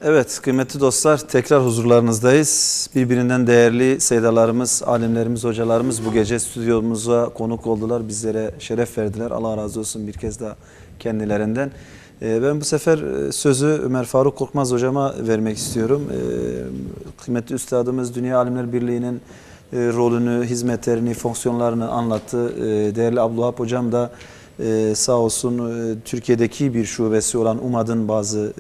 Evet kıymetli dostlar, tekrar huzurlarınızdayız. Birbirinden değerli seydalarımız, alimlerimiz, hocalarımız bu gece stüdyomuza konuk oldular. Bizlere şeref verdiler. Allah razı olsun bir kez daha kendilerinden. Ben bu sefer sözü Ömer Faruk Korkmaz hocama vermek istiyorum. Kıymetli üstadımız Dünya Alimler Birliği'nin rolünü, hizmetlerini, fonksiyonlarını anlattı. Değerli Abdülhab hocam da sağ olsun Türkiye'deki bir şubesi olan UMAD'ın bazı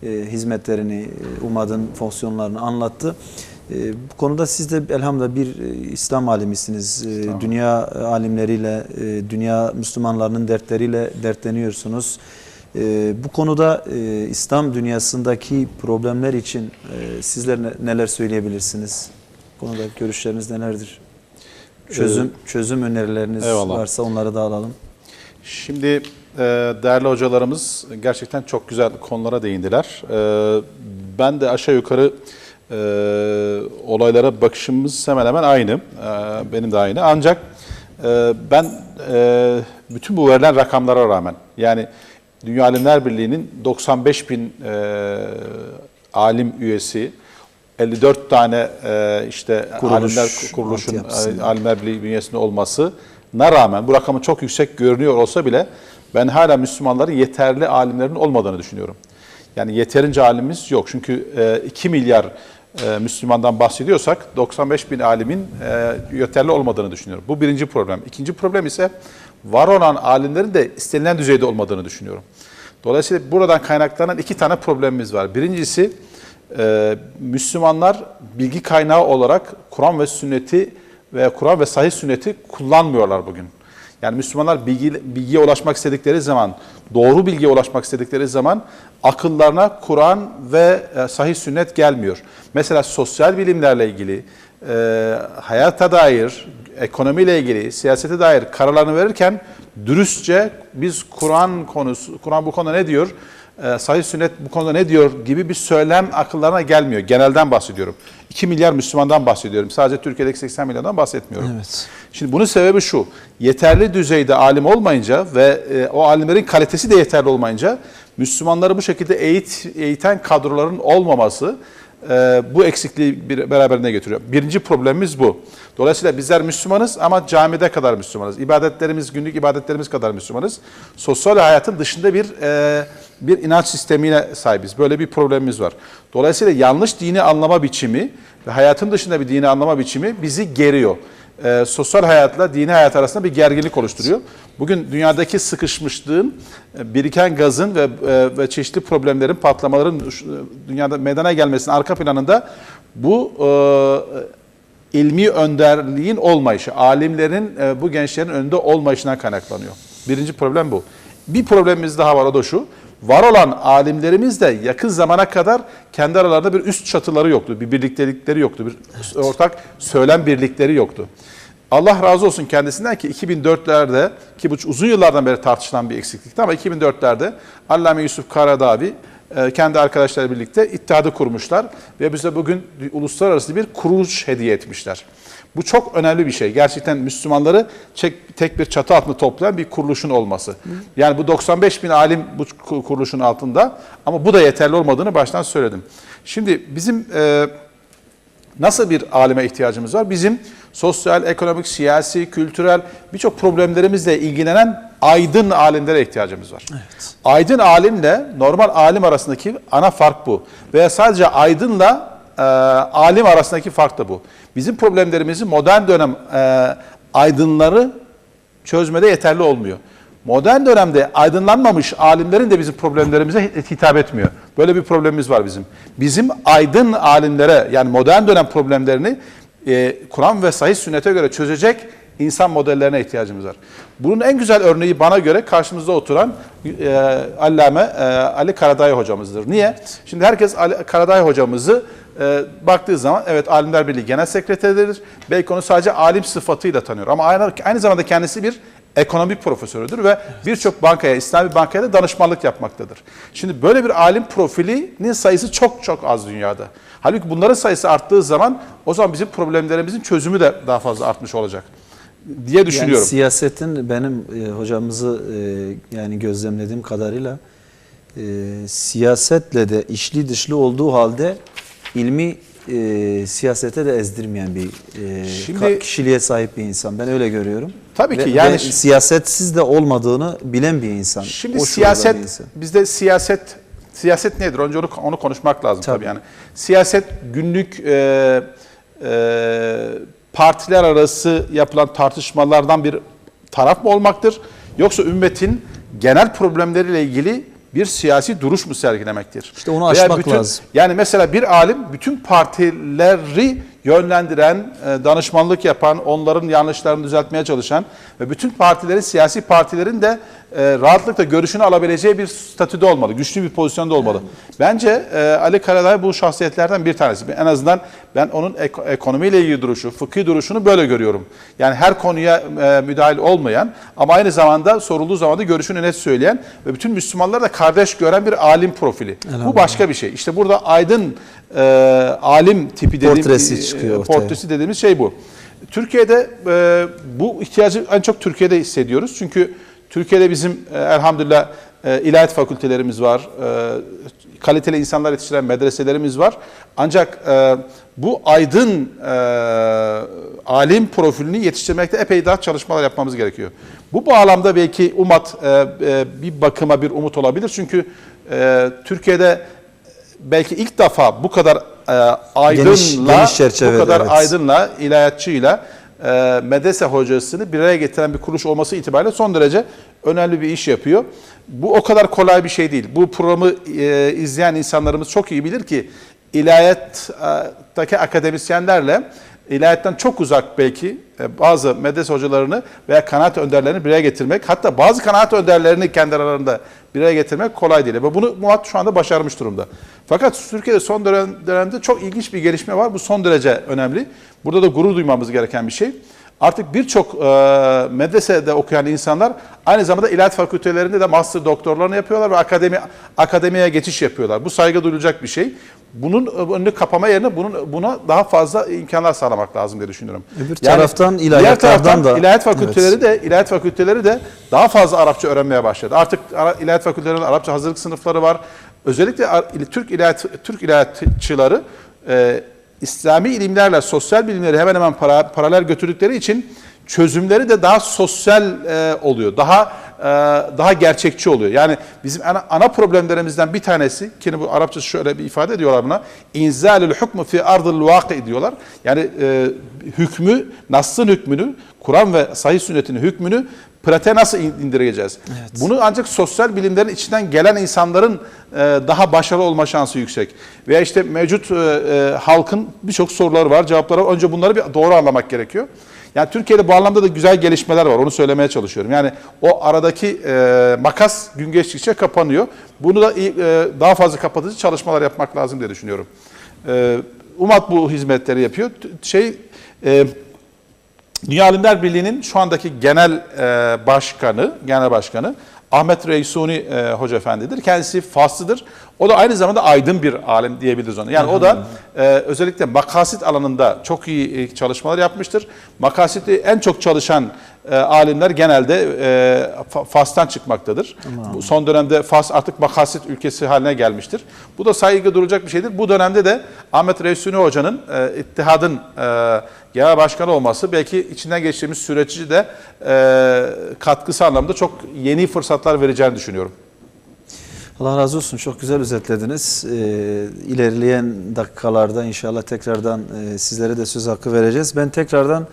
hizmetlerini, UMAD'ın fonksiyonlarını anlattı. Bu konuda siz de elhamdülillah bir İslam alimisiniz. Tamam. Dünya alimleriyle, dünya Müslümanlarının dertleriyle dertleniyorsunuz. Bu konuda İslam dünyasındaki problemler için sizler neler söyleyebilirsiniz? Bu konuda görüşleriniz nelerdir? Çözüm önerileriniz varsa onları da alalım. Şimdi değerli hocalarımız gerçekten çok güzel konulara değindiler. Ben de aşağı yukarı olaylara bakışımız hemen hemen aynı. Benim de aynı. Ancak ben bütün bu verilen rakamlara rağmen, yani Dünya Alimler Birliği'nin 95 bin alim üyesi, 54 tane işte kuruluşun Alimler Birliği bünyesinde olmasına rağmen bu rakamın çok yüksek görünüyor olsa bile ben hala Müslümanların yeterli alimlerin olmadığını düşünüyorum. Yani yeterince alimimiz yok. Çünkü 2 milyar Müslümandan bahsediyorsak 95 bin alimin yeterli olmadığını düşünüyorum. Bu birinci problem. İkinci problem ise var olan alimlerin de istenilen düzeyde olmadığını düşünüyorum. Dolayısıyla buradan kaynaklanan iki tane problemimiz var. Birincisi Müslümanlar bilgi kaynağı olarak Kur'an ve sünneti ve Kur'an ve sahih sünneti kullanmıyorlar bugün. Yani Müslümanlar bilgiye ulaşmak istedikleri zaman, doğru bilgiye ulaşmak istedikleri zaman akıllarına Kur'an ve sahih sünnet gelmiyor. Mesela sosyal bilimlerle ilgili, hayata dair, ekonomiyle ilgili, siyasete dair kararlarını verirken dürüstçe biz Kur'an bu konuda ne diyor, sahih sünnet bu konuda ne diyor gibi bir söylem akıllarına gelmiyor. Genelden bahsediyorum. 2 milyar Müslümandan bahsediyorum. Sadece Türkiye'deki 80 milyondan bahsetmiyorum. Evet. Şimdi bunun sebebi şu. Yeterli düzeyde alim olmayınca ve o alimlerin kalitesi de yeterli olmayınca Müslümanları bu şekilde eğiten kadroların olmaması bu eksikliği beraberine getiriyor. Birinci problemimiz bu. Dolayısıyla bizler Müslümanız ama camide kadar Müslümanız. İbadetlerimiz, günlük ibadetlerimiz kadar Müslümanız. Sosyal hayatın dışında bir inanç sistemine sahibiz. Böyle bir problemimiz var. Dolayısıyla yanlış dini anlama biçimi ve hayatın dışında bir dini anlama biçimi bizi geriyor. Sosyal hayatla dini hayat arasında bir gerginlik oluşturuyor. Bugün dünyadaki sıkışmışlığın, biriken gazın ve çeşitli problemlerin, patlamaların dünyada meydana gelmesinin arka planında bu ilmi önderliğin olmayışı, alimlerin bu gençlerin önünde olmayışından kaynaklanıyor. Birinci problem bu. Bir problemimiz daha var, o da şu. Var olan alimlerimiz de yakın zamana kadar kendi aralarında bir üst çatıları yoktu, bir birliktelikleri yoktu, bir ortak söylem birlikleri yoktu. Allah razı olsun kendisinden ki 2004'lerde, ki bu uzun yıllardan beri tartışılan bir eksiklikti ama 2004'lerde Allame Yusuf Karadavi kendi arkadaşlarıyla birlikte ittihadı kurmuşlar ve bize bugün uluslararası bir kuruluş hediye etmişler. Bu çok önemli bir şey. Gerçekten Müslümanları tek bir çatı altında toplayan bir kuruluşun olması. Yani bu 95 bin alim bu kuruluşun altında ama bu da yeterli olmadığını baştan söyledim. Şimdi bizim nasıl bir alime ihtiyacımız var? Bizim sosyal, ekonomik, siyasi, kültürel birçok problemlerimizle ilgilenen aydın alimlere ihtiyacımız var. Evet. Aydın alimle normal alim arasındaki ana fark bu. Veya sadece aydınla alim arasındaki fark da bu. Bizim problemlerimizi modern dönem aydınları çözmede yeterli olmuyor. Modern dönemde aydınlanmamış alimlerin de bizim problemlerimize hitap etmiyor. Böyle bir problemimiz var bizim. Bizim aydın alimlere, yani modern dönem problemlerini Kur'an ve sahih sünnete göre çözecek insan modellerine ihtiyacımız var. Bunun en güzel örneği bana göre karşımızda oturan Allame Ali Karadağ hocamızdır. Niye? Şimdi herkes Ali Karadağ hocamızı baktığı zaman evet Alimler Birliği Genel Sekreteridir. Belki onu sadece alim sıfatıyla tanıyor. Ama aynı zamanda kendisi bir ekonomik profesörüdür ve birçok bankaya, İslami bankaya da danışmanlık yapmaktadır. Şimdi böyle bir alim profilinin sayısı çok az dünyada. Halbuki bunların sayısı arttığı zaman o zaman bizim problemlerimizin çözümü de daha fazla artmış olacak diye düşünüyorum. Yani siyasetin benim hocamızı yani gözlemlediğim kadarıyla siyasetle de içli dışlı olduğu halde ilmi siyasete de ezdirmeyen bir Şimdi- kişiliğe sahip bir insan. Ben öyle görüyorum. Tabii ki, Ve yani- siyasetsiz de olmadığını bilen bir insan. Şimdi O şuurda siyaset, bir insan. bizde siyaset nedir? Önce onu konuşmak lazım tabii. Tabii. Yani siyaset günlük partiler arası yapılan tartışmalardan bir taraf mı olmaktır? Yoksa ümmetin genel problemleriyle ilgili bir siyasi duruş mu sergilemektir? İşte onu Veya aşmak lazım. Yani mesela bir alim bütün partileri yönlendiren, danışmanlık yapan, onların yanlışlarını düzeltmeye çalışan ve bütün partilerin, siyasi partilerin de rahatlıkla görüşünü alabileceği bir statüde olmalı, güçlü bir pozisyonda olmalı. Bence Ali Karadağ bu şahsiyetlerden bir tanesi. En azından ben onun ekonomiyle ilgili duruşu, fıkhi duruşunu böyle görüyorum. Yani her konuya müdahil olmayan ama aynı zamanda sorulduğu zaman da görüşünü net söyleyen ve bütün Müslümanları da kardeş gören bir alim profili. Bu başka bir şey. İşte burada aydın alim tipi Portresi çıkıyor ortaya. portresi dediğimiz şey bu. Türkiye'de bu ihtiyacı en çok Türkiye'de hissediyoruz. Çünkü Türkiye'de bizim elhamdülillah ilahiyat fakültelerimiz var. Kaliteli insanlar yetiştiren medreselerimiz var. Ancak bu aydın alim profilini yetiştirmekte epey daha çalışmalar yapmamız gerekiyor. Bu bağlamda belki bir bakıma bir umut olabilir. Çünkü Türkiye'de belki ilk defa bu kadar aydınla, geniş çerçevede, bu kadar evet. aydınla, ilahiyatçıyla medrese hocasını bir araya getiren bir kuruluş olması itibariyle son derece önemli bir iş yapıyor. Bu o kadar kolay bir şey değil. Bu programı izleyen insanlarımız çok iyi bilir ki ilahiyattaki akademisyenlerle ilahiyattan çok uzak belki bazı medrese hocalarını veya kanaat önderlerini bir araya getirmek, hatta bazı kanaat önderlerini kendi aralarında bir araya getirmek kolay değil. Ve bunu Muhat şu anda başarmış durumda. Fakat Türkiye'de son dönemde çok ilginç bir gelişme var. Bu son derece önemli. Burada da gurur duymamız gereken bir şey. Artık birçok medresede okuyan insanlar aynı zamanda ilahiyat fakültelerinde de master doktorlarını yapıyorlar ve akademiye geçiş yapıyorlar. Bu saygı duyulacak bir şey. Bunun önünü kapama yerine buna daha fazla imkanlar sağlamak lazım diye düşünüyorum. Öbür taraftan ilahiyatlardan da ilahiyat fakülteleri de daha fazla Arapça öğrenmeye başladı. Artık ilahiyat fakültelerinde Arapça hazırlık sınıfları var. Özellikle Türk ilahiyatçıları İslami ilimlerle sosyal bilimleri hemen hemen paralel götürdükleri için çözümleri de daha sosyal oluyor. Daha gerçekçi oluyor. Yani bizim ana problemlerimizden bir tanesi, ki bu Arapçası şöyle bir ifade ediyorlar buna. İnzalul hukmu fi ardil vaki diyorlar. Yani Nas'ın hükmünü, Kur'an ve sahih sünnetin hükmünü pratiğe nasıl indireceğiz? Evet. Bunu ancak sosyal bilimlerin içinden gelen insanların daha başarılı olma şansı yüksek. Veya işte mevcut halkın birçok soruları var, cevapları var. Önce bunları bir doğru anlamak gerekiyor. Yani Türkiye'de bu anlamda da güzel gelişmeler var. Onu söylemeye çalışıyorum. Yani o aradaki makas gün geçtikçe kapanıyor. Bunu da daha fazla kapatıcı çalışmalar yapmak lazım diye düşünüyorum. UMAT bu hizmetleri yapıyor. Dünya Alimler Birliği'nin şu andaki genel başkanı Ahmet Reysuni Hoca Efendi'dir. Kendisi Faslıdır. O da aynı zamanda aydın bir alim diyebiliriz ona. Yani o da özellikle makasit alanında çok iyi çalışmalar yapmıştır. Makasiti en çok çalışan alimler genelde Fas'tan çıkmaktadır. Bu son dönemde Fas artık makasit ülkesi haline gelmiştir. Bu da saygı duracak bir şeydir. Bu dönemde de Ahmet Reysuni Hoca'nın İttihad'ın genel başkanı olması belki içinden geçtiğimiz süreci de katkısı anlamında çok yeni fırsatlar vereceğini düşünüyorum. Allah razı olsun. Çok güzel özetlediniz. İlerleyen dakikalarda inşallah tekrardan sizlere de söz hakkı vereceğiz. Ben tekrardan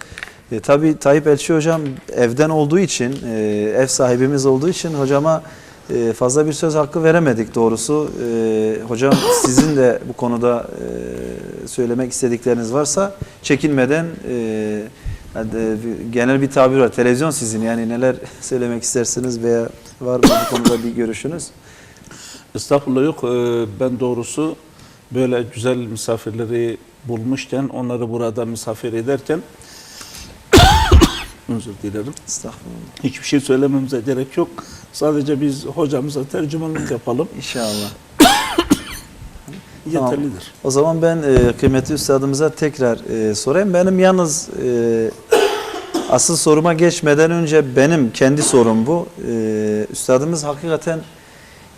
tabii Tayyip Elçi Hocam evden olduğu için, ev sahibimiz olduğu için hocama fazla bir söz hakkı veremedik doğrusu. Hocam sizin de bu konuda söylemek istedikleriniz varsa çekinmeden genel bir tabir var. Televizyon sizin, yani neler söylemek istersiniz veya var mı bu konuda bir görüşünüz? Estağfurullah, yok. Ben doğrusu böyle güzel misafirleri bulmuşken, onları burada misafir ederken özür dilerim. Estağfurullah. Hiçbir şey söylememize gerek yok. Sadece biz hocamıza tercümanlık yapalım. İnşallah. Yeterlidir. Tamam. O zaman ben kıymetli üstadımıza tekrar sorayım. Benim yalnız asıl soruma geçmeden önce benim kendi sorum bu. Üstadımız hakikaten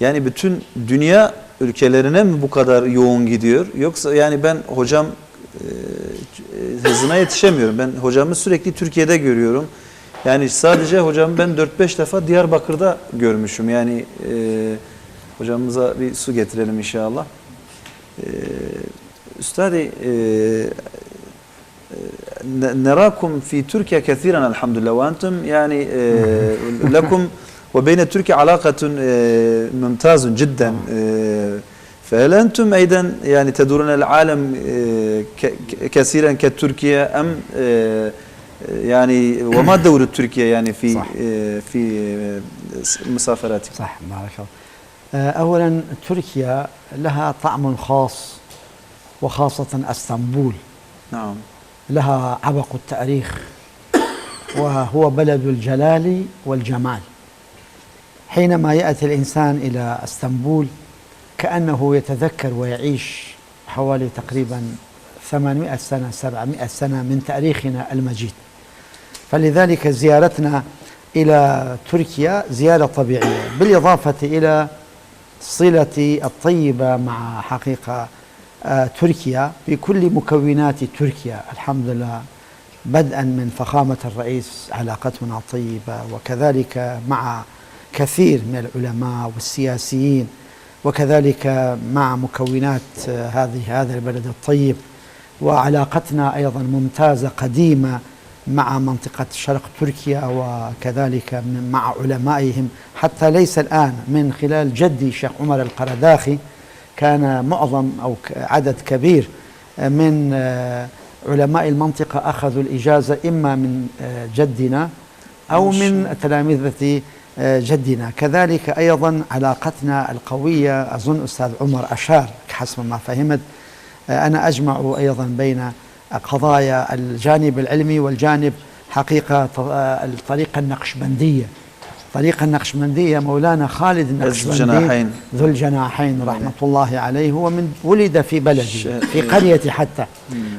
Yani bütün dünya ülkelerine mi bu kadar yoğun gidiyor? Yoksa yani ben hocam hızına yetişemiyorum. Ben hocamı sürekli Türkiye'de görüyorum. Yani sadece hocam ben 4-5 defa Diyarbakır'da görmüşüm. Yani hocamıza bir su getirelim inşallah. Üstadi نراكم في تركيا كثيرا الحمد لله وأنتم يعني لكم وبين تركيا علاقة ممتاز جدا فهل أنتم أيضا يعني تدورون العالم كثيرا كتركيا أم يعني وما دور تركيا يعني في مسافراتكم؟ صح بارك الله. أولا تركيا لها طعم خاص وخاصة اسطنبول نعم لها عبق التاريخ وهو بلد الجلال والجمال. حينما يأتي الإنسان إلى اسطنبول كأنه يتذكر ويعيش حوالي تقريبا 800 سنة 700 سنة من تاريخنا المجيد. فلذلك زيارتنا إلى تركيا زيارة طبيعية بالإضافة إلى صلتي الطيبة مع حقيقة تركيا بكل مكونات تركيا الحمد لله، بدءا من فخامة الرئيس علاقتنا طيبة، وكذلك مع كثير من العلماء والسياسيين، وكذلك مع مكونات هذا البلد الطيب، وعلاقتنا أيضا ممتازة قديمة مع منطقة شرق تركيا وكذلك مع علمائهم، حتى ليس الآن من خلال جدي الشيخ عمر القرداخي كان معظم أو عدد كبير من علماء المنطقة أخذوا الإجازة إما من جدنا أو من تلامذة جدنا. كذلك أيضا علاقتنا القوية أظن أستاذ عمر أشار حسب ما فهمت، أنا أجمع أيضا بين قضايا الجانب العلمي والجانب حقيقة الطريقة النقشبندية. طريقة النقشبندية مولانا خالد النقشبندي ذو الجناحين رحمة الله عليه هو من ولد في بلدي في قريتي حتى،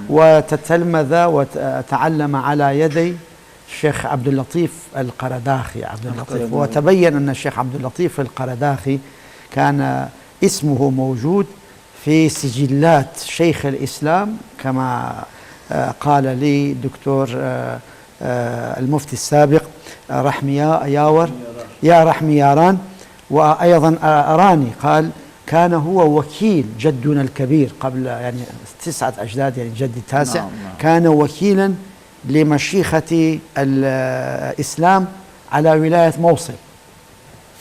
وتتلمذ وتعلم على يدي الشيخ عبد اللطيف القرداخي وتبين أن الشيخ عبد اللطيف القرداخي كان اسمه موجود في سجلات شيخ الإسلام كما قال لي دكتور المفتي السابق رحمي ياور يا رحمي ياران، وأيضا أراني قال كان هو وكيل جدنا الكبير قبل يعني 9 أجداد يعني جدي التاسع كان وكيلا لمشيخة الإسلام على ولاية موصل.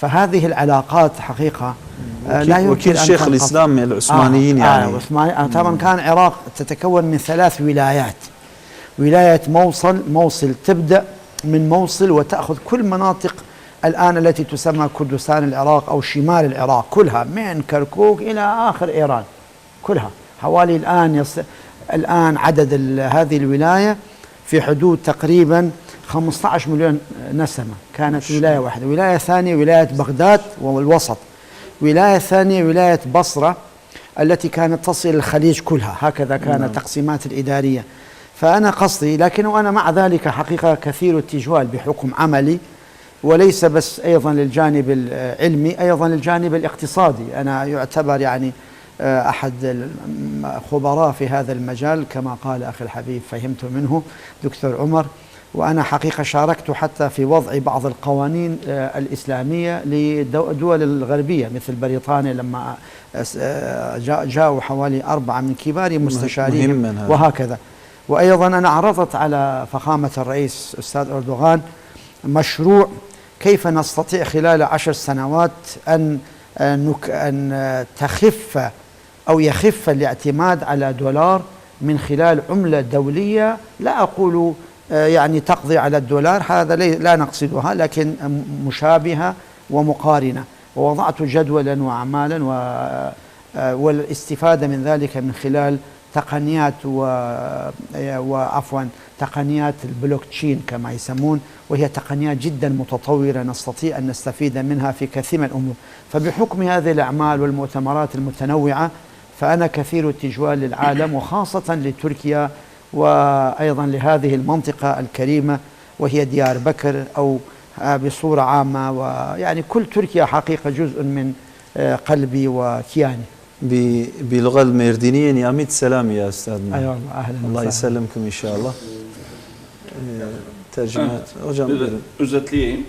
فهذه العلاقات حقيقة لا يمكن وكيل شيخ الإسلام من العثمانيين يعني طبعا كان العراق تتكون من 3 ولايات. ولاية موصل تبدأ من موصل وتأخذ كل مناطق الآن التي تسمى كردستان العراق أو شمال العراق كلها من كركوك إلى آخر إيران كلها. حوالي الآن عدد هذه الولاية في حدود تقريبا 15 مليون نسمة. كانت ولاية واحدة. ولاية ثانية ولاية بغداد والوسط. ولاية ثانية ولاية بصرة التي كانت تصل الخليج كلها. هكذا كانت تقسيمات الإدارية. فأنا قصدي لكن وأنا مع ذلك حقيقة كثير التجوال بحكم عملي، وليس بس أيضا للجانب العلمي أيضا للجانب الاقتصادي. أنا يعتبر يعني أحد الخبراء في هذا المجال كما قال أخي الحبيب فهمت منه دكتور عمر، وأنا حقيقة شاركت حتى في وضع بعض القوانين الإسلامية للدول الغربية مثل بريطانيا لما جاءوا حوالي 4 من كبار مستشارين وهكذا. وأيضا أنا عرضت على فخامة الرئيس أستاذ أردوغان مشروع كيف نستطيع خلال 10 سنوات أن تخف أو يخف الاعتماد على دولار من خلال عملة دولية لا أقول يعني تقضي على الدولار، هذا لا نقصدها، لكن مشابهة ومقارنة. ووضعت جدولا وأعمالا والاستفادة من ذلك من خلال تقنيات وعفوا تقنيات البلوك تشين كما يسمون، وهي تقنيات جدا متطورة نستطيع أن نستفيد منها في كثير من الأمور. فبحكم هذه الأعمال والمؤتمرات المتنوعة فأنا كثير التجوال للعالم وخاصة لتركيا وأيضا لهذه المنطقة الكريمة وهي ديار بكر أو بصورة عامة، ويعني كل تركيا حقيقة جزء من قلبي وكياني. باللغة المردينية نعمت سلام يا أستاذنا. أي والله أهلا الله وسهلا. يسلمكم inşallah. Tercüme hocam. Bir de buyurun. özetleyeyim.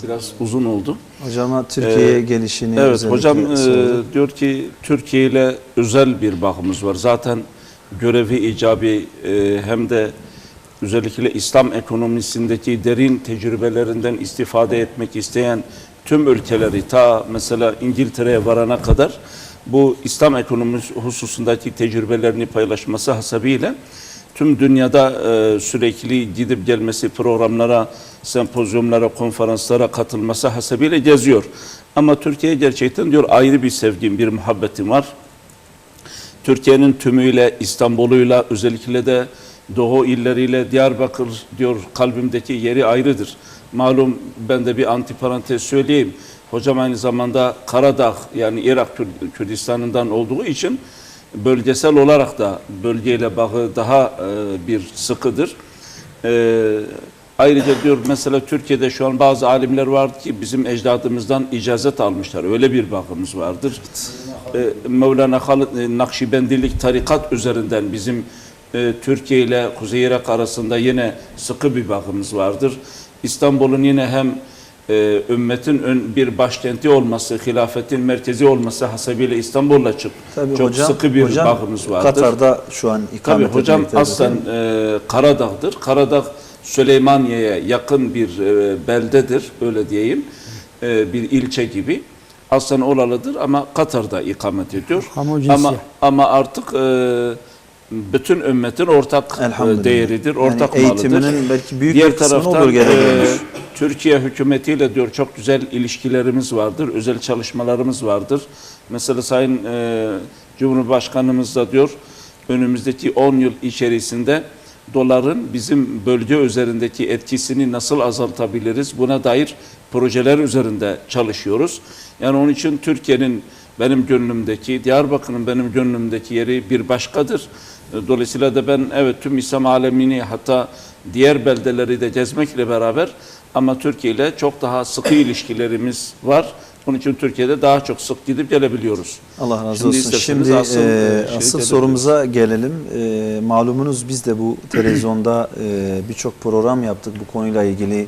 Biraz uzun oldu. Hocama Türkiye'ye gelişini Evet özellikle hocam sordu. diyor ki Türkiye ile özel bir bağımız var. Zaten görevi icabi hem de özellikle İslam ekonomisindeki derin tecrübelerinden istifade etmek isteyen tüm ülkeleri ta mesela İngiltere'ye varana kadar bu İslam ekonomisi hususundaki tecrübelerini paylaşması hasebiyle tüm dünyada sürekli gidip gelmesi, programlara, sempozyumlara, konferanslara katılması hasebiyle geziyor. Ama Türkiye gerçekten diyor ayrı bir sevgim, bir muhabbetim var. Türkiye'nin tümüyle, İstanbul'uyla, özellikle de Doğu illeriyle Diyarbakır diyor kalbimdeki yeri ayrıdır. Malum ben de bir antiparantez söyleyeyim. Hocam aynı zamanda Karadağ yani Irak Kürdistan'ından olduğu için bölgesel olarak da bölgeyle bağı daha bir sıkıdır. Ayrıca diyor mesela Türkiye'de şu an bazı alimler var ki bizim ecdadımızdan icazet almışlar. Öyle bir bağımız vardır. Mevlana Halid Nakşibendilik tarikat üzerinden bizim Türkiye ile Kuzey Irak arasında yine sıkı bir bağımız vardır. İstanbul'un yine hem ümmetin bir başkenti olması, hilafetin merkezi olması hasebiyle İstanbul'la Tabii çok hocam, sıkı bir bağımız vardır. Katar'da şu an Tabii ikamet hocam etmektedir. aslen Karadağ'dır. Karadağ Süleymaniye'ye yakın bir beldedir, öyle diyeyim. Bir ilçe gibi. Aslen oralıdır ama Katar'da ikamet ediyor. Ama artık bütün ümmetin ortak değeridir, ortak yani malıdır. eğitiminin belki büyük Diğer bir kısmını o taraftan bölgede görmüş. Türkiye hükümetiyle diyor çok güzel ilişkilerimiz vardır, özel çalışmalarımız vardır. Mesela Sayın Cumhurbaşkanımız da diyor önümüzdeki 10 yıl içerisinde doların bizim bölge üzerindeki etkisini nasıl azaltabiliriz buna dair projeler üzerinde çalışıyoruz. Yani onun için Türkiye'nin benim gönlümdeki, Diyarbakır'ın benim gönlümdeki yeri bir başkadır. Dolayısıyla da ben evet tüm İslam alemini hatta diğer beldeleri de gezmekle beraber ama Türkiye ile çok daha sıkı ilişkilerimiz var. Onun için Türkiye'de daha çok sık gidip gelebiliyoruz. Allah razı Şimdi olsun. isterseniz Şimdi asıl sorumuza gelelim. Malumunuz biz de bu televizyonda birçok program yaptık bu konuyla ilgili.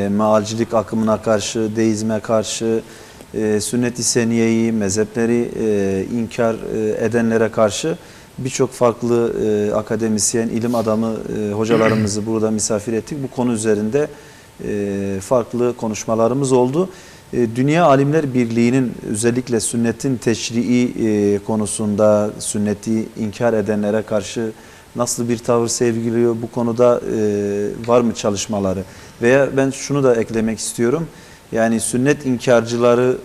Mealcilik akımına karşı, deizme karşı, sünnet-i seniyeyi, mezhepleri inkar edenlere karşı birçok farklı akademisyen, ilim adamı hocalarımızı burada misafir ettik. Bu konu üzerinde farklı konuşmalarımız oldu. Dünya Alimler Birliği'nin özellikle sünnetin teşrii konusunda sünneti inkar edenlere karşı nasıl bir tavır sergiliyor? Bu konuda var mı çalışmaları? Veya ben şunu da eklemek istiyorum. Yani sünnet inkarcıları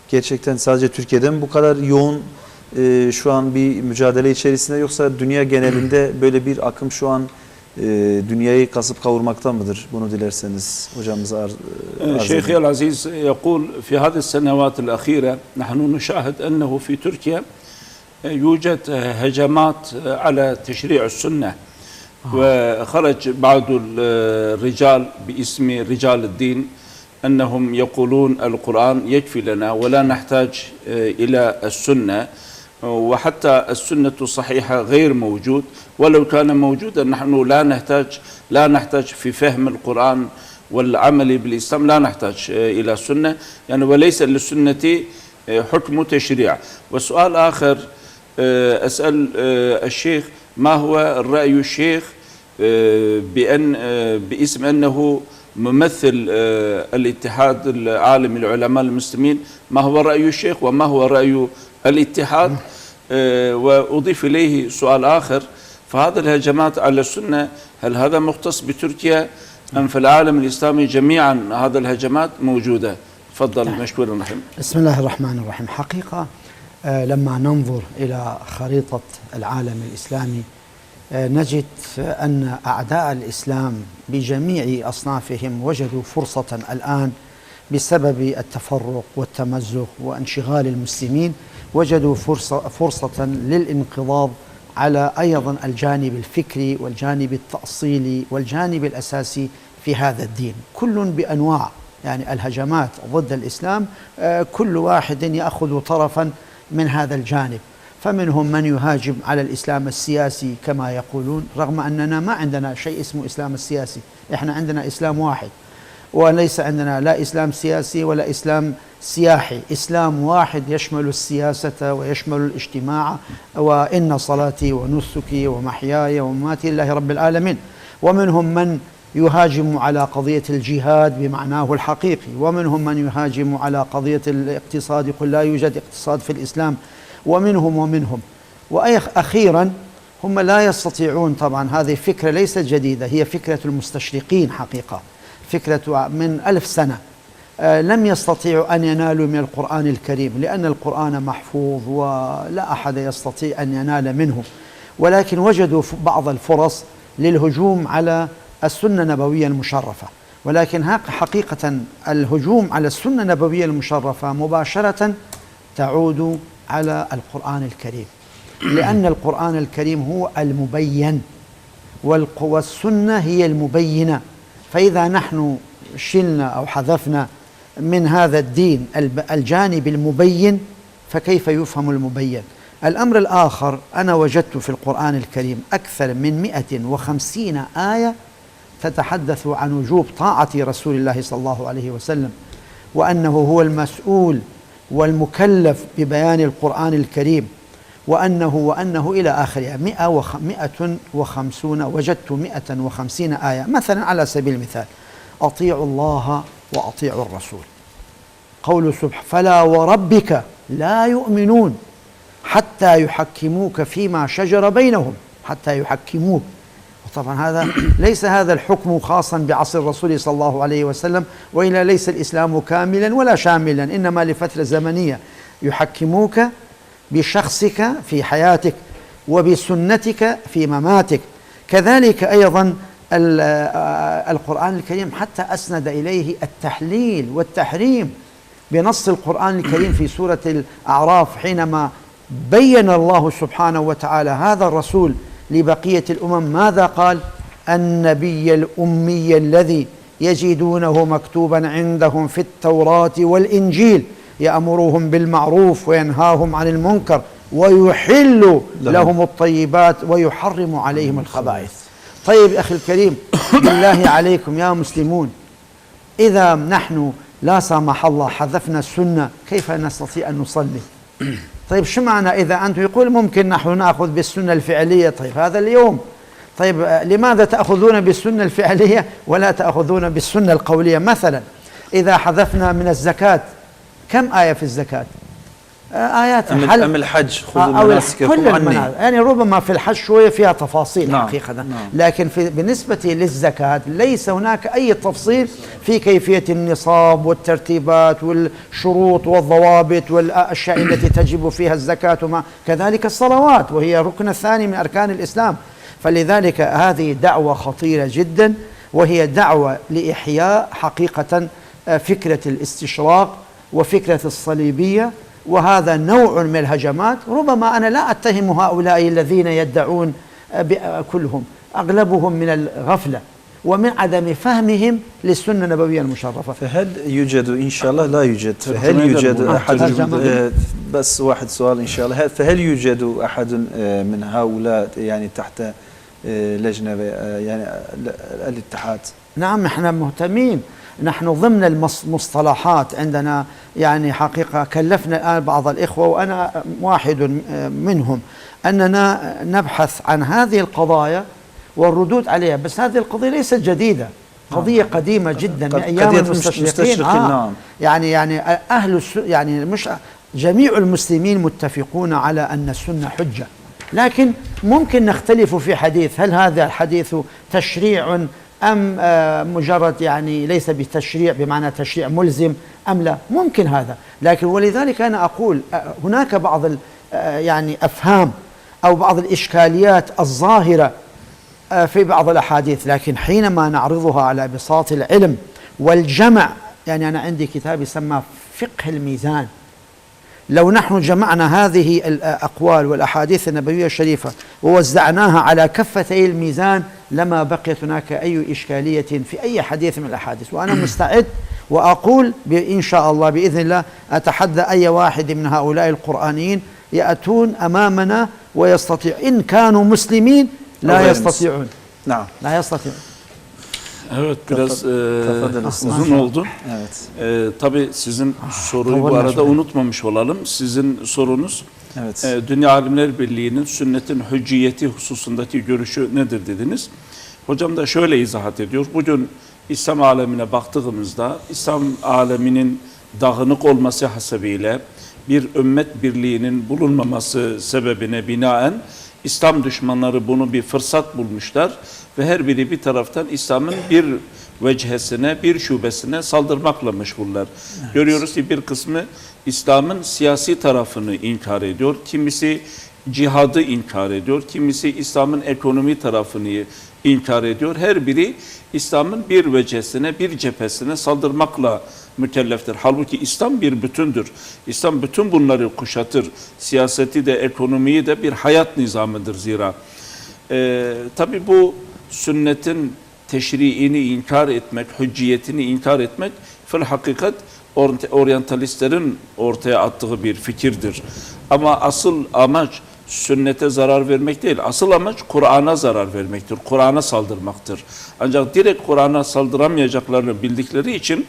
gerçekten sadece Türkiye'de mi bu kadar yoğun şu an bir mücadele içerisinde yoksa dünya genelinde böyle bir akım şu an dünyayı kasıp kavurmakta mıdır? Bunu dilerseniz hocamıza arz شيخي العزيز يقول في هذه السنوات الأخيرة نحن نشاهد أنه في تركيا يوجد هجمات على تشريع السنة وخرج بعض الرجال باسم رجال الدين أنهم يقولون القرآن يكفي لنا ولا نحتاج إلى السنة وحتى السنة الصحيحة غير موجود ولو كان موجودا نحن لا نحتاج في فهم القرآن والعمل بالإسلام لا نحتاج إلى السنة يعني وليس للسنة حكم تشريع. وسؤال آخر أسأل الشيخ ما هو رأي الشيخ باسم أنه ممثل الاتحاد العالمي للعلماء المسلمين ما هو رأي الشيخ وما هو رأي الاتحاد وأضيف إليه سؤال آخر فهذه الهجمات على السنة هل هذا مختص بتركيا أم في العالم الإسلامي جميعا هذه الهجمات موجودة تفضل مشكورا رحم بسم الله الرحمن الرحيم حقيقة لما ننظر إلى خريطة العالم الإسلامي نجد أن أعداء الإسلام بجميع أصنافهم وجدوا فرصة الآن بسبب التفرق والتمزق وانشغال المسلمين وجدوا فرصة للانقضاض على أيضا الجانب الفكري والجانب التأصيلي والجانب الأساسي في هذا الدين كل بأنواع يعني الهجمات ضد الإسلام كل واحد يأخذ طرفا من هذا الجانب. فمنهم من يهاجم على الإسلام السياسي كما يقولون، رغم أننا ما عندنا شيء اسمه إسلام السياسي، إحنا عندنا إسلام واحد، وليس عندنا لا إسلام سياسي ولا إسلام سياحي، إسلام واحد يشمل السياسة ويشمل الاجتماع، وإن صلاتي ونسكي ومحياي ومماتي لله رب العالمين. ومنهم من يهاجم على قضية الجهاد بمعناه الحقيقي، ومنهم من يهاجم على قضية الاقتصاد، يقول لا يوجد اقتصاد في الإسلام، ومنهم. وأخيرا هم لا يستطيعون، طبعا هذه فكرة ليست جديدة، هي فكرة المستشرقين حقيقة، فكرة من 1000 سنة، لم يستطيعوا أن ينالوا من القرآن الكريم، لأن القرآن محفوظ ولا أحد يستطيع أن ينال منه، ولكن وجدوا بعض الفرص للهجوم على السنة النبوية المشرفة. ولكن حقيقة الهجوم على السنة النبوية المشرفة مباشرة تعود على القرآن الكريم، لأن القرآن الكريم هو المبين والسنة هي المبينة. فإذا نحن شلنا أو حذفنا من هذا الدين الجانب المبين، فكيف يفهم المبين؟ الأمر الآخر، أنا وجدت في القرآن الكريم أكثر من 150 آية تتحدث عن وجوب طاعة رسول الله صلى الله عليه وسلم، وأنه هو المسؤول والمكلف ببيان القرآن الكريم، وأنه إلى آخرها. 150 وجدت 150 آية. مثلا على سبيل المثال، أطيعوا الله وأطيعوا الرسول، قول سبحانه فلا وربك لا يؤمنون حتى يحكموك فيما شجر بينهم، حتى يحكموك. وطبعا هذا ليس هذا الحكم خاصا بعصر الرسول صلى الله عليه وسلم، وإلا ليس الإسلام كاملا ولا شاملا، إنما لفترة زمنية. يحكموك بشخصك في حياتك وبسنتك في مماتك. كذلك أيضا القرآن الكريم حتى أسند إليه التحليل والتحريم بنص القرآن الكريم في سورة الأعراف، حينما بين الله سبحانه وتعالى هذا الرسول لبقية الأمم ماذا قال؟ النبي الأمي الذي يجدونه مكتوبا عندهم في التوراة والإنجيل يأمرهم بالمعروف وينهاهم عن المنكر ويحل لهم الطيبات ويحرم عليهم الخبائث. طيب أخي الكريم، بالله عليكم يا مسلمون، إذا نحن لا سمح الله حذفنا السنة، كيف نستطيع أن نصلي؟ طيب شو معنى إذا أنتم يقول ممكن نحن نأخذ بالسنة الفعلية؟ طيب هذا اليوم، طيب لماذا تأخذون بالسنة الفعلية ولا تأخذون بالسنة القولية؟ مثلا إذا حذفنا من الزكاة، كم آية في الزكاة؟ آيات أم الحج خذوا مناسككم عني، يعني ربما في الحج شوية فيها تفاصيل. نعم. حقيقة نعم. لكن بالنسبة للزكاة ليس هناك أي تفصيل في كيفية النصاب والترتيبات والشروط والضوابط والأشياء التي تجب فيها الزكاة، وما كذلك الصلوات وهي ركن الثاني من أركان الإسلام. فلذلك هذه دعوة خطيرة جدا، وهي دعوة لإحياء حقيقة فكرة الاستشراق وفكرة الصليبية، وهذا نوع من الهجمات. ربما أنا لا أتهم هؤلاء الذين يدعون كلهم، أغلبهم من الغفلة ومن عدم فهمهم للسنة النبوية المشرفة. فهل يوجد إن شاء الله لا يوجد، فهل يوجد أحد، بس واحد سؤال إن شاء الله، فهل يوجد أحد من هؤلاء يعني تحت لجنة يعني الاتحاد؟ نعم، احنا مهتمين، نحن ضمن المصطلحات عندنا يعني حقيقة كلفنا الآن بعض الإخوة وأنا واحد منهم أننا نبحث عن هذه القضايا والردود عليها. بس هذه القضية ليست جديدة، قضية قديمة جدا من أيام المستشرقين. نعم. يعني أهل يعني مش جميع المسلمين متفقون على أن السنة حجة، لكن ممكن نختلف في حديث، هل هذا الحديث تشريع أم مجرد يعني ليس بتشريع بمعنى تشريع ملزم أم لا، ممكن هذا. لكن ولذلك أنا أقول هناك بعض يعني أفهام أو بعض الإشكاليات الظاهرة في بعض الأحاديث، لكن حينما نعرضها على بساط العلم والجمع، يعني أنا عندي كتاب يسمى فقه الميزان، لو نحن جمعنا هذه الأقوال والأحاديث النبوية الشريفة ووزعناها على كفتي الميزان لما بقيت هناك أي إشكالية في أي حديث من الأحاديث. وأنا مستعد وأقول إن شاء الله بإذن الله أتحدى أي واحد من هؤلاء القرآنيين يأتون أمامنا ويستطيع إن كانوا مسلمين لا يستطيعون نعم. لا يستطيعون. Evet, biraz Tafadınız. uzun oldu. Evet. Tabii sizin soruyu bu Tabii, arada şöyle. unutmamış olalım. Sizin sorunuz Evet. Dünya Alimler Birliği'nin sünnetin hücciyeti hususundaki görüşü nedir dediniz. Hocam da şöyle izahat ediyor. Bugün İslam alemine baktığımızda İslam aleminin dağınık olması hasebiyle bir ümmet birliğinin bulunmaması sebebine binaen İslam düşmanları bunu bir fırsat bulmuşlar ve her biri bir taraftan İslam'ın bir vechesine, bir şubesine saldırmakla meşguller. Evet. Görüyoruz ki bir kısmı İslam'ın siyasi tarafını inkar ediyor, kimisi cihadı inkar ediyor, kimisi İslam'ın ekonomi tarafını inkar ediyor. Her biri İslam'ın bir vechesine, bir cephesine saldırmakla mükelleftir. Halbuki İslam bir bütündür. İslam bütün bunları kuşatır. Siyaseti de, ekonomiyi de bir hayat nizamıdır zira. Tabi bu sünnetin teşriini inkar etmek, hücciyetini inkar etmek fil hakikat oryantalistlerin ortaya attığı bir fikirdir. Ama asıl amaç sünnete zarar vermek değil. Asıl amaç Kur'an'a zarar vermektir. Kur'an'a saldırmaktır. Ancak direkt Kur'an'a saldıramayacaklarını bildikleri için,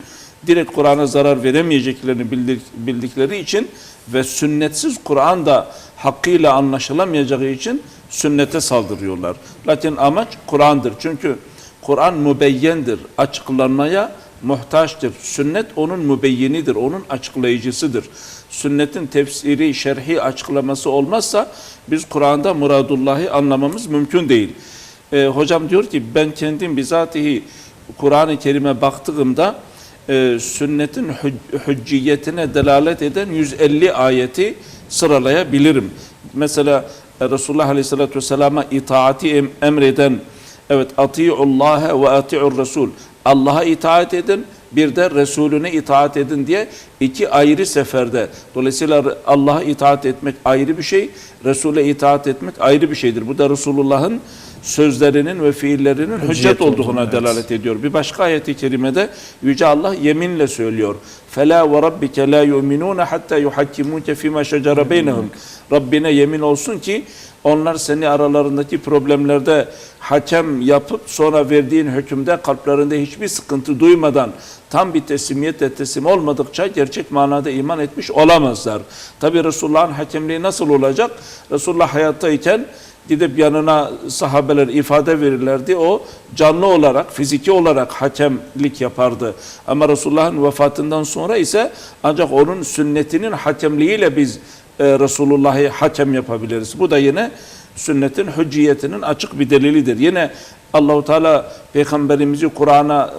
direkt Kur'an'a zarar veremeyeceklerini bildikleri için ve sünnetsiz Kur'an da hakkıyla anlaşılamayacağı için sünnete saldırıyorlar. Lakin amaç Kur'an'dır. Çünkü Kur'an mübeyyendir. Açıklanmaya muhtaçtır. Sünnet onun mübeyyenidir. Onun açıklayıcısıdır. Sünnetin tefsiri, şerhi açıklaması olmazsa biz Kur'an'da muradullahı anlamamız mümkün değil. Hocam diyor ki ben kendim bizatihi Kur'an-ı Kerim'e baktığımda sünnetin hücciyetine delalet eden 150 ayeti sıralayabilirim. Mesela Resulullah Aleyhisselatü Vesselam'a itaati emreden, evet, ati'ullâhe ve ati'ur Resul, Allah'a itaat edin, bir de Resulüne itaat edin diye iki ayrı seferde. Dolayısıyla Allah'a itaat etmek ayrı bir şey, Resul'e itaat etmek ayrı bir şeydir. Bu da Resulullah'ın sözlerinin ve fiillerinin hüccet olduğuna delalet ediyor. Bir başka ayet-i kerimede Yüce Allah yeminle söylüyor. فَلَا وَرَبِّكَ لَا يُؤْمِنُونَ حَتَّى يُحَكِّمُونَ فِي مَا شَجَرَ بَيْنَهُمْ. Rabbine yemin olsun ki onlar seni aralarındaki problemlerde hakem yapıp sonra verdiğin hükümde kalplerinde hiçbir sıkıntı duymadan tam bir teslimiyetle teslim olmadıkça gerçek manada iman etmiş olamazlar. Tabi Resulullah'ın hakemliği nasıl olacak? Resulullah hayattayken gidip yanına sahabeler ifade verirlerdi. O canlı olarak, fiziki olarak hakemlik yapardı. Ama Resulullah'ın vefatından sonra ise ancak onun sünnetinin hakemliğiyle biz Resulullah'ı hakem yapabiliriz. Bu da yine sünnetin hücciyetinin açık bir delilidir. Yine Allahu Teala peygamberimizi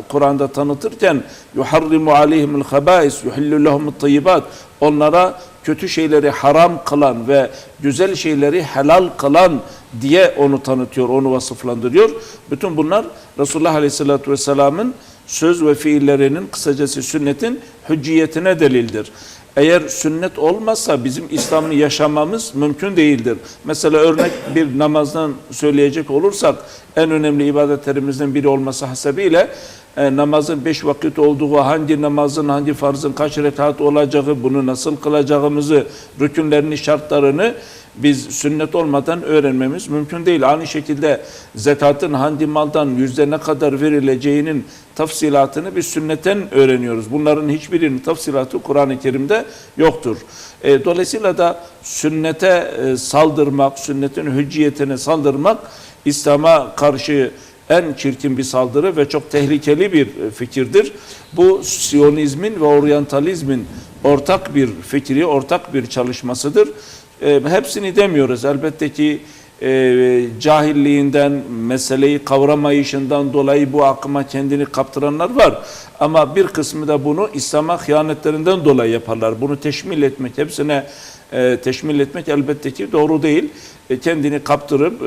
Kur'an'da tanıtırken yuharrimu aleyhimul habais yuhillu lehumut tayyibat, onlara kötü şeyleri haram kılan ve güzel şeyleri helal kılan diye onu tanıtıyor, onu vasıflandırıyor. Bütün bunlar Resulullah Aleyhisselatü Vesselam'ın söz ve fiillerinin, kısacası sünnetin hücciyetine delildir. Eğer sünnet olmazsa bizim İslam'ı yaşamamız mümkün değildir. Mesela örnek bir namazdan söyleyecek olursak en önemli ibadetlerimizden biri olması hasebiyle namazın 5 vakit olduğu, hangi namazın, hangi farzın kaç rekat olacağı, bunu nasıl kılacağımızı, rükünlerini, şartlarını biz sünnet olmadan öğrenmemiz mümkün değil. Aynı şekilde zekatın hangi maldan yüzde ne kadar verileceğinin tafsilatını biz sünnetten öğreniyoruz. Bunların hiçbirinin tafsilatı Kur'an-ı Kerim'de yoktur. Dolayısıyla da sünnete saldırmak, sünnetin hücciyetine saldırmak İslam'a karşı en çirkin bir saldırı ve çok tehlikeli bir fikirdir. Bu Siyonizmin ve oryantalizmin ortak bir fikri, ortak bir çalışmasıdır. Hepsini demiyoruz. Elbette ki cahilliğinden, meseleyi kavramayışından dolayı bu akıma kendini kaptıranlar var. Ama bir kısmı da bunu İslam'a hıyanetlerinden dolayı yaparlar. Bunu teşmil etmek, hepsine teşmil etmek elbette ki doğru değil. Kendini kaptırıp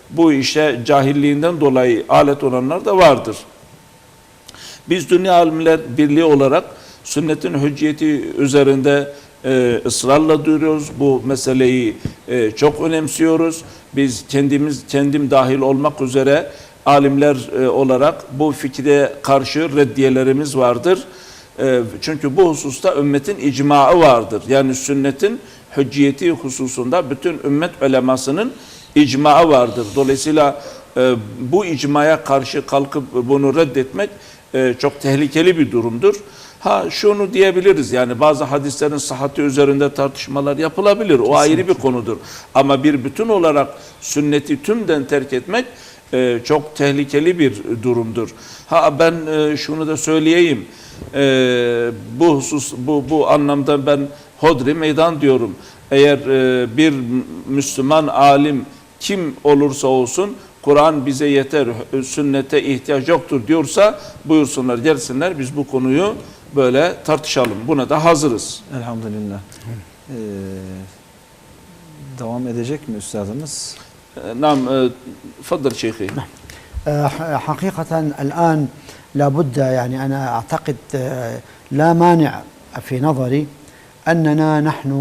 bu işe cahilliğinden dolayı alet olanlar da vardır. Biz Dünya Alimler Birliği olarak sünnetin hücciyeti üzerinde ısrarla duruyoruz. Bu meseleyi çok önemsiyoruz. Biz kendim dahil olmak üzere alimler olarak bu fikre karşı reddiyelerimiz vardır. Çünkü bu hususta ümmetin icmaı vardır. Yani sünnetin hücciyeti hususunda bütün ümmet ulemasının icmaı vardır. Dolayısıyla bu icmaya karşı kalkıp bunu reddetmek çok tehlikeli bir durumdur. Ha şunu diyebiliriz, yani bazı hadislerin sıhhati üzerinde tartışmalar yapılabilir. O ayrı bir konudur. Ama bir bütün olarak sünneti tümden terk etmek çok tehlikeli bir durumdur. Ha ben şunu da söyleyeyim. Bu anlamda ben hodri meydan diyorum. Eğer bir Müslüman alim kim olursa olsun Kur'an bize yeter, sünnete ihtiyaç yoktur diyorsa buyursunlar, gelsinler, biz bu konuyu böyle tartışalım. Buna da hazırız. Elhamdülillah. Devam edecek mi üstadımız? Nam, fadl şeyhi. حقيقة الآن لابد يعني أنا أعتقد لا مانع في نظري أننا نحن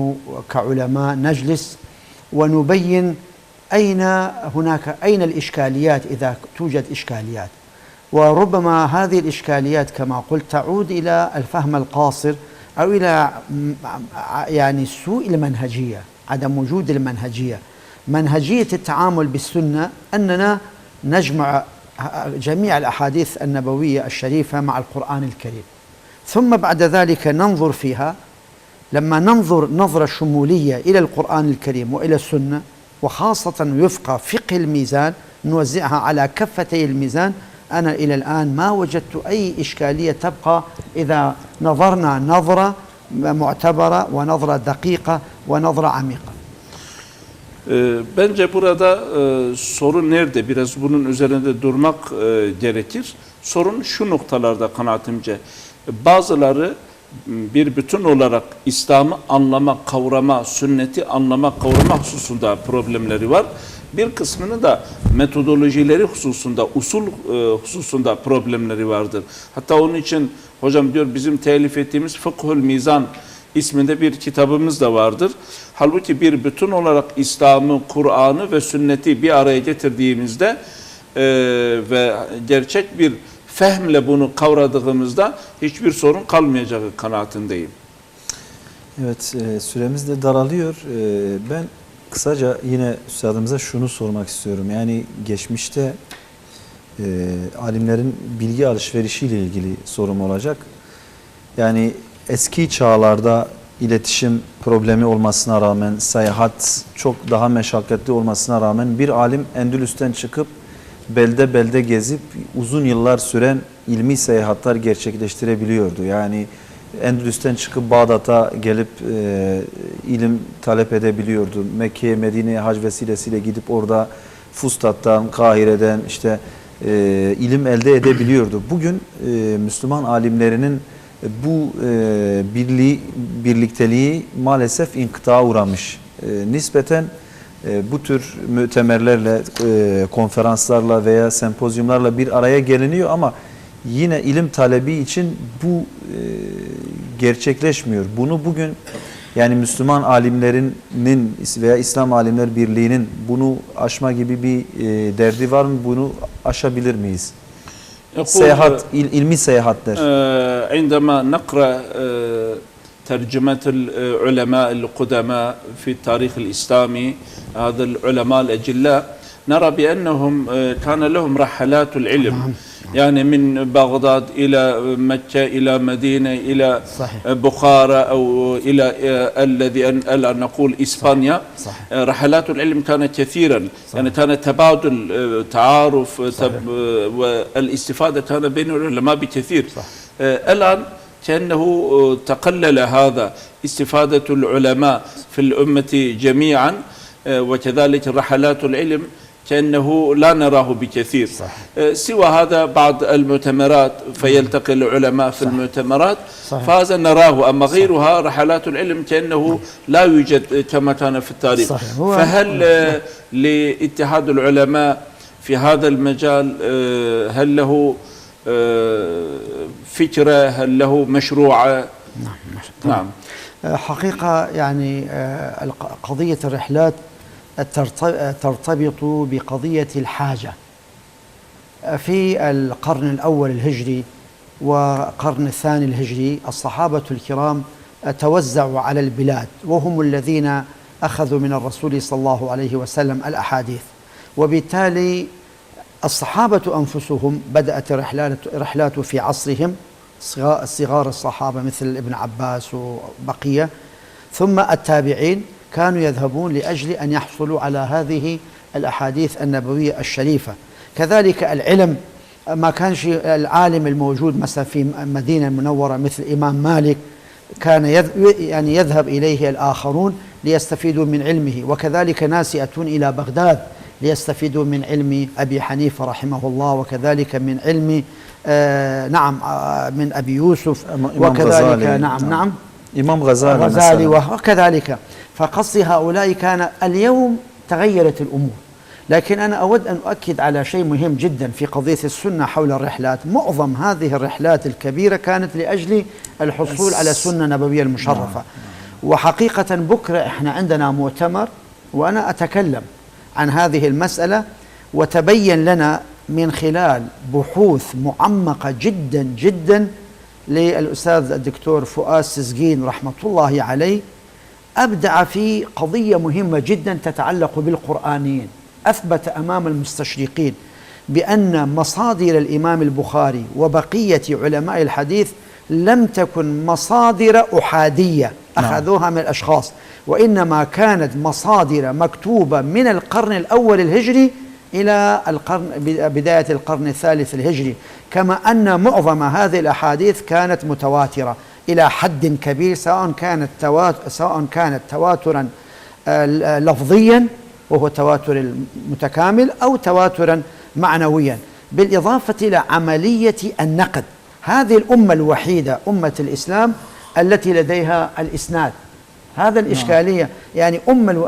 كعلماء نجلس ونبين أين الإشكاليات إذا توجد إشكاليات، وربما هذه الإشكاليات كما قلت تعود إلى الفهم القاصر أو إلى يعني سوء المنهجية، عدم وجود المنهجية. منهجية التعامل بالسنة أننا نجمع جميع الأحاديث النبوية الشريفة مع القرآن الكريم، ثم بعد ذلك ننظر فيها. لما ننظر نظرة شمولية إلى القرآن الكريم وإلى السنة، وخاصة وفق فقه الميزان، نوزعها على كفتي الميزان. أنا إلى الآن ما وجدت أي إشكالية تبقى إذا نظرنا نظرة معتبرة ونظرة دقيقة ونظرة عميقة. Bence burada sorun nerede? Biraz bunun üzerinde durmak gerekir. Sorun şu noktalarda kanaatimce. Bazıları bir bütün olarak İslam'ı anlama, kavrama, sünneti anlama, kavrama hususunda problemleri var. Bir kısmının da metodolojileri hususunda, usul hususunda problemleri vardır. Hatta onun için hocam diyor bizim telif ettiğimiz Fıkhul Mizan isminde bir kitabımız da vardır. Halbuki bir bütün olarak İslam'ı, Kur'an'ı ve sünneti bir araya getirdiğimizde ve gerçek bir fehmle bunu kavradığımızda hiçbir sorun kalmayacağı kanaatindeyim. Evet, süremiz de daralıyor. Ben kısaca yine üstadımıza şunu sormak istiyorum. Yani geçmişte alimlerin bilgi alışverişiyle ilgili sorum olacak. Yani eski çağlarda iletişim problemi olmasına rağmen, seyahat çok daha meşakkatli olmasına rağmen bir alim Endülüs'ten çıkıp belde belde gezip uzun yıllar süren ilmi seyahatler gerçekleştirebiliyordu. Yani Endülüs'ten çıkıp Bağdat'a gelip ilim talep edebiliyordu. Mekke'ye, Medine'ye hac vesilesiyle gidip orada Fustat'tan, Kahire'den işte ilim elde edebiliyordu. Bugün Müslüman alimlerinin bu birlikteliği maalesef inkıtağa uğramış. Nispeten bu tür mütemerlerle, konferanslarla veya sempozyumlarla bir araya geliniyor ama yine ilim talebi için bu gerçekleşmiyor. Bunu bugün yani Müslüman alimlerinin veya İslam Alimler Birliği'nin bunu aşma gibi bir derdi var mı? Bunu aşabilir miyiz? Seyahat, ilmi seyahatler. عندما نقرأ ترجمة العلماء القدماء في التاريخ الإسلامي هذا العلماء الأجلاء نرى بأنهم كان لهم رحلات العلم يعني من بغداد إلى مكة إلى مدينة إلى بخارى أو إلى الذي الآن نقول إسبانيا. رحلات العلم كانت كثيرا يعني كان تبادل تعارف والاستفادة كان بين العلماء بكثير. الآن كأنه تقلل هذا استفادة العلماء في الأمة جميعا وكذلك رحلات العلم كأنه لا نراه بكثير. سوى هذا بعض المؤتمرات فيلتقي العلماء في المؤتمرات فهذا نراه، أما غيرها رحلات العلم كأنه لا يوجد كما كان في التاريخ. فهل لاتحاد العلماء في هذا المجال هل له فكرة، هل له مشروع؟ نعم. حقيقة يعني قضية الرحلات ترتبط بقضية الحاجة. في القرن الأول الهجري وقرن الثاني الهجري الصحابة الكرام توزعوا على البلاد، وهم الذين أخذوا من الرسول صلى الله عليه وسلم الأحاديث، وبالتالي الصحابة أنفسهم بدأت رحلات في عصرهم، صغار الصحابة مثل ابن عباس وبقية، ثم التابعين كانوا يذهبون لأجل أن يحصلوا على هذه الأحاديث النبوية الشريفة. كذلك العلم، ما كانش العالم الموجود مثلا في المدينة المنورة مثل الإمام مالك كان يعني يذهب إليه الآخرون ليستفيدوا من علمه، وكذلك ناس يأتون إلى بغداد ليستفيدوا من علم أبي حنيفة رحمه الله، وكذلك من علم من أبي يوسف، وكذلك نعم إمام غزالي وكذلك. فقصد هؤلاء كان اليوم تغيرت الأمور، لكن أنا أود أن أؤكد على شيء مهم جدا في قضية السنة حول الرحلات. معظم هذه الرحلات الكبيرة كانت لأجل الحصول على السنة النبوية المشرفة. وحقيقة بكرة إحنا عندنا مؤتمر وأنا أتكلم عن هذه المسألة، وتبين لنا من خلال بحوث معمقة جدا جدا للأستاذ الدكتور فؤاد سزجين رحمة الله عليه، أبدع في قضية مهمة جدا تتعلق بالقرآنيين. أثبت أمام المستشرقين بأن مصادر الإمام البخاري وبقية علماء الحديث لم تكن مصادر أحادية أخذوها من الأشخاص، وإنما كانت مصادر مكتوبة من القرن الأول الهجري إلى بداية القرن الثالث الهجري، كما أن معظم هذه الأحاديث كانت متواترة إلى حد كبير، سواء كانت تواترا لفظيا وهو تواتر المتكامل أو تواترا معنويا، بالإضافة إلى عملية النقد. هذه الأمة الوحيدة أمة الإسلام التي لديها الإسناد. هذا الإشكالية، يعني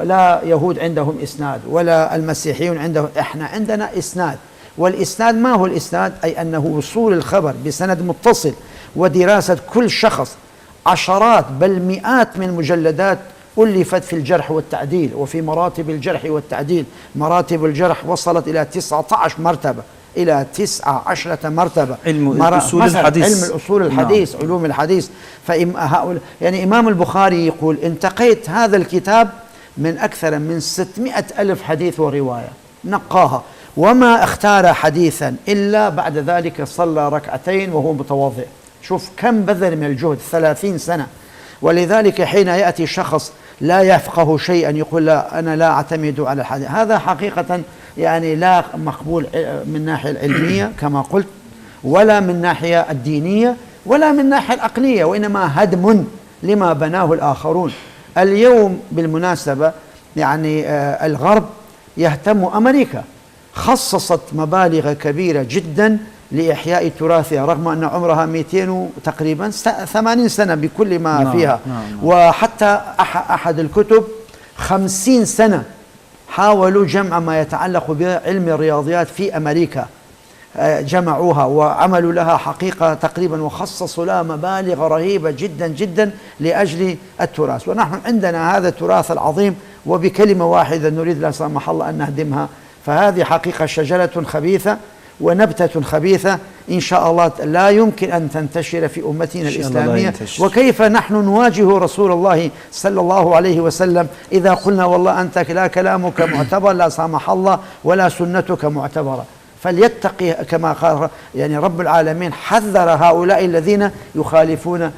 لا يهود عندهم إسناد ولا المسيحيون عندهم، إحنا عندنا إسناد. والإسناد ما هو الإسناد؟ أي أنه وصول الخبر بسند متصل ودراسة كل شخص. عشرات بل مئات من مجلدات ألفت في الجرح والتعديل وفي مراتب الجرح والتعديل. مراتب الجرح وصلت إلى 19 مرتبة، إلى 19 مرتبة. علم الأصول الحديث، علوم الحديث. يعني إمام البخاري يقول: انتقيت هذا الكتاب من أكثر من 600 ألف حديث ورواية، نقاها وما اختار حديثا إلا بعد ذلك صلى ركعتين وهو متوضئ. شوف كم بذل من الجهد، 30 سنة. ولذلك حين يأتي شخص لا يفقه شيئا يقول: لا أنا لا أعتمد على الحديث، هذا حقيقة يعني لا مقبول من الناحية العلمية كما قلت، ولا من الناحية الدينية، ولا من الناحية العقلية، وإنما هدم لما بناه الآخرون. اليوم بالمناسبة يعني الغرب يهتم، أمريكا خصصت مبالغ كبيرة جدا لإحياء تراثها رغم أن عمرها 200 تقريبا 80 سنة بكل ما فيها. وحتى أحد الكتب 50 سنة حاولوا جمع ما يتعلق بعلم الرياضيات في أمريكا، جمعوها وعملوا لها حقيقة تقريبا، وخصصوا لها مبالغ رهيبة جدا جدا لأجل التراث. ونحن عندنا هذا التراث العظيم، وبكلمة واحدة نريد لا سمح الله أن نهدمها. فهذه حقيقة شجرة خبيثة ونبتة خبيثة إن شاء الله لا يمكن أن تنتشر في أمتنا الإسلامية. وكيف نحن نواجه رسول الله صلى الله عليه وسلم إذا قلنا والله أنت لا كلامك معتبر لا سمح الله ولا سنتك معتبرة؟ فليتقي كما قال يعني رب العالمين، حذر هؤلاء الذين يخالفون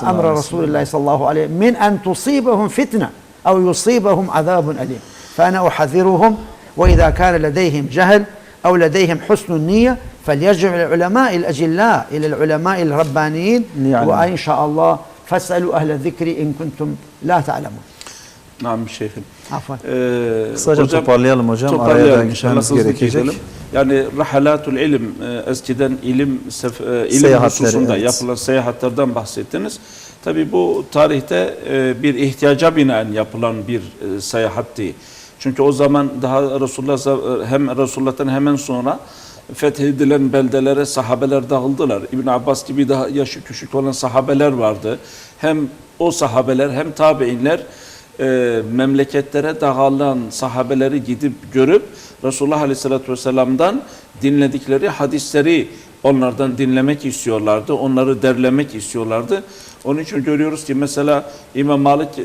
أمر رسول الله صلى الله عليه وسلم من أن تصيبهم فتنة أو يصيبهم عذاب أليم. فأنا أحذرهم، وإذا كان لديهم جهل أو لديهم حسن النية فليرجع العلماء الأجلاء إلى العلماء الربانيين، وإن شاء الله فاسألوا أهل الذكر إن كنتم لا تعلمون. Naam şeyhim. Kısaca toparlayalım hocam. Toparlayalım inşallah, gerekecek. Yani rahalatul ilim, eskiden ilim hususunda yapılan seyahatlerden bahsettiniz. Tabi bu tarihte bir ihtiyaca binaen yapılan bir seyahatti. Çünkü o zaman daha Resulullah'tan hemen sonra fethedilen beldelere sahabeler dağıldılar. İbn Abbas gibi daha yaşı küçük olan sahabeler vardı. Hem o sahabeler hem tabiinler memleketlere dağılan sahabeleri gidip görüp Resulullah Aleyhisselatü Vesselam'dan dinledikleri hadisleri onlardan dinlemek istiyorlardı, onları derlemek istiyorlardı. Onun için görüyoruz ki mesela İmam Malik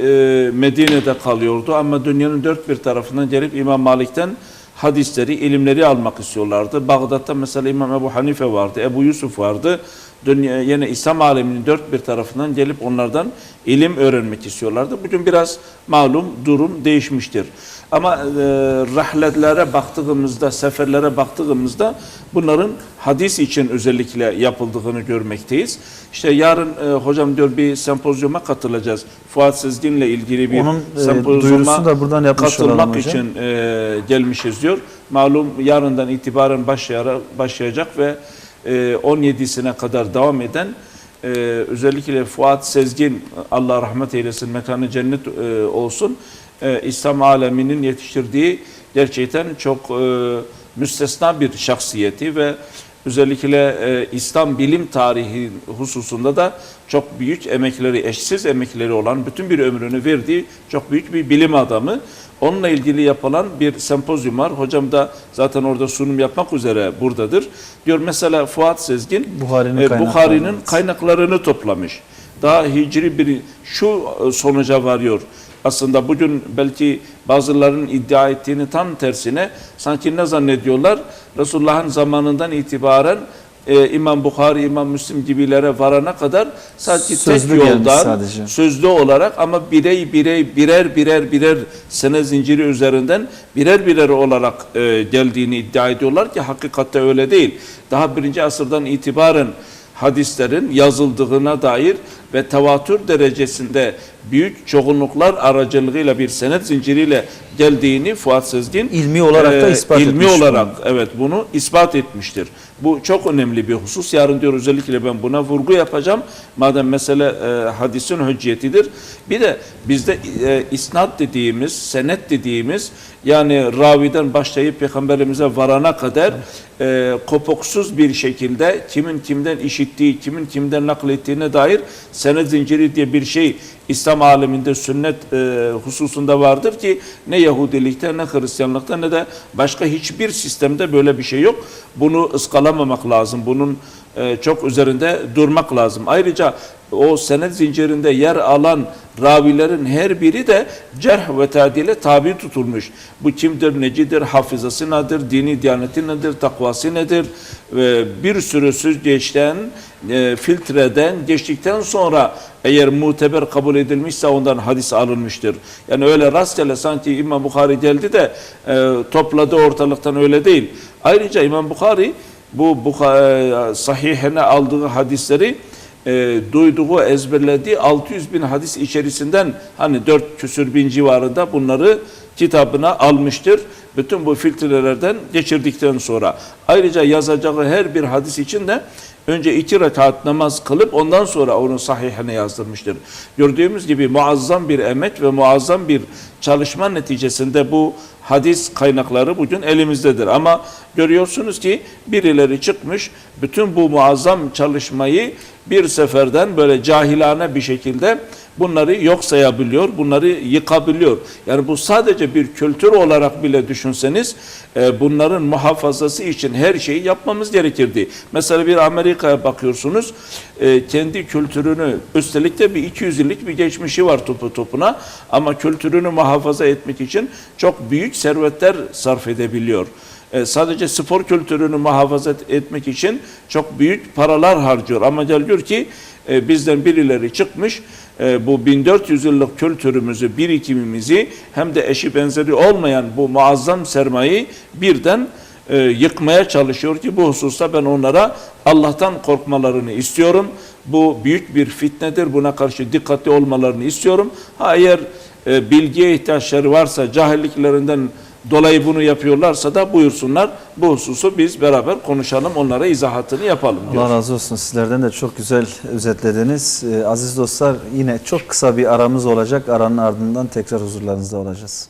Medine'de kalıyordu ama dünyanın dört bir tarafından gelip İmam Malik'ten hadisleri, ilimleri almak istiyorlardı. Bağdat'ta mesela İmam Ebu Hanife vardı, Ebu Yusuf vardı. Dünya, yine İslam aleminin dört bir tarafından gelip onlardan ilim öğrenmek istiyorlardı. Bugün biraz malum durum değişmiştir. Ama rahletlere baktığımızda, seferlere baktığımızda bunların hadis için özellikle yapıldığını görmekteyiz. İşte yarın hocam diyor bir sempozyuma katılacağız. Fuat Sezgin'le ilgili bir Onun sempozyuma duyurusunu da buradan yapmış olalım katılmak hocam. için gelmişiz diyor. Malum yarından itibaren başlayacak ve 17'sine kadar devam eden özellikle Fuat Sezgin, Allah rahmet eylesin, mekanı cennet olsun, İslam aleminin yetiştirdiği gerçekten çok müstesna bir şahsiyeti ve özellikle İslam bilim tarihi hususunda da çok büyük emekleri, eşsiz emekleri olan, bütün bir ömrünü verdiği çok büyük bir bilim adamı. Onunla ilgili yapılan bir sempozyum var. Hocam da zaten orada sunum yapmak üzere buradadır. Diyor mesela Fuat Sezgin Buhari'nin kaynaklarını toplamış. Daha hicri bir şu sonuca varıyor. Aslında bugün belki bazılarının iddia ettiğini tam tersine sanki ne zannediyorlar? Resulullah'ın zamanından itibaren İmam Bukhari, İmam Müslim gibilere varana kadar sadece sözlü tek yoldan sözlü olarak ama birer sene zinciri üzerinden birer olarak geldiğini iddia ediyorlar ki hakikatte öyle değil. Daha 1. asırdan itibaren hadislerin yazıldığına dair ve tevatür derecesinde büyük çoğunluklar aracılığıyla bir senet zinciriyle geldiğini Fuat Sezgin ilmi olarak da ispat etmiş. İlmi olarak evet bunu ispat etmiştir. Bu çok önemli bir husus. Yarın diyor özellikle ben buna vurgu yapacağım. Madem mesele hadisin hücciyetidir. Bir de bizde isnat dediğimiz, senet dediğimiz yani raviden başlayıp peygamberimize varana kadar kopuksuz bir şekilde kimin kimden işittiği, kimin kimden naklettiğine dair senet zinciri diye bir şey İslam aleminde sünnet hususunda vardır ki ne Yahudilikte ne Hristiyanlıkta ne de başka hiçbir sistemde böyle bir şey yok. Bunu ıskalamamak lazım. Bunun çok üzerinde durmak lazım. Ayrıca o senet zincirinde yer alan ravilerin her biri de cerh ve tadile tabi tutulmuş. Bu kimdir, necidir, hafızası nedir, dini diyaneti nedir, takvası nedir? Bir sürü süzgeçten, filtreden geçtikten sonra eğer muteber kabul edilmişse ondan hadis alınmıştır. Yani öyle rastgele sanki İmam Bukhari geldi de topladı ortalıktan öyle değil. Ayrıca İmam Bukhari bu sahihine aldığı hadisleri duyduğu, ezberlediği 600 bin hadis içerisinden hani 4 küsür bin civarında bunları kitabına almıştır. Bütün bu filtrelerden geçirdikten sonra. Ayrıca yazacağı her bir hadis için de önce 2 rekat namaz kılıp ondan sonra onun sahihine yazdırmıştır. Gördüğümüz gibi muazzam bir emek ve muazzam bir çalışma neticesinde bu hadis kaynakları bugün elimizdedir. Ama görüyorsunuz ki birileri çıkmış bütün bu muazzam çalışmayı bir seferden böyle cahilane bir şekilde bunları yok sayabiliyor, bunları yıkabiliyor. Yani bu sadece bir kültür olarak bile düşünseniz bunların muhafazası için her şeyi yapmamız gerekirdi. Mesela bir Amerika'ya bakıyorsunuz, kendi kültürünü, üstelik de bir 200 yıllık bir geçmişi var topu topuna ama kültürünü muhafaza etmek için çok büyük servetler sarf edebiliyor. Sadece spor kültürünü muhafaza etmek için çok büyük paralar harcıyor. Ama diyor ki bizden birileri çıkmış bu 1400 yıllık kültürümüzü, birikimimizi hem de eşi benzeri olmayan bu muazzam sermayeyi birden yıkmaya çalışıyor ki bu hususta ben onlara Allah'tan korkmalarını istiyorum. Bu büyük bir fitnedir. Buna karşı dikkatli olmalarını istiyorum. Eğer bilgiye ihtiyaçları varsa, cahilliklerinden dolayı bunu yapıyorlarsa da buyursunlar. Bu hususu biz beraber konuşalım, onlara izahatını yapalım diyor. Allah razı olsun. Sizlerden de çok güzel özetlediniz. Aziz dostlar, yine çok kısa bir aramız olacak. Aranın ardından tekrar huzurlarınızda olacağız.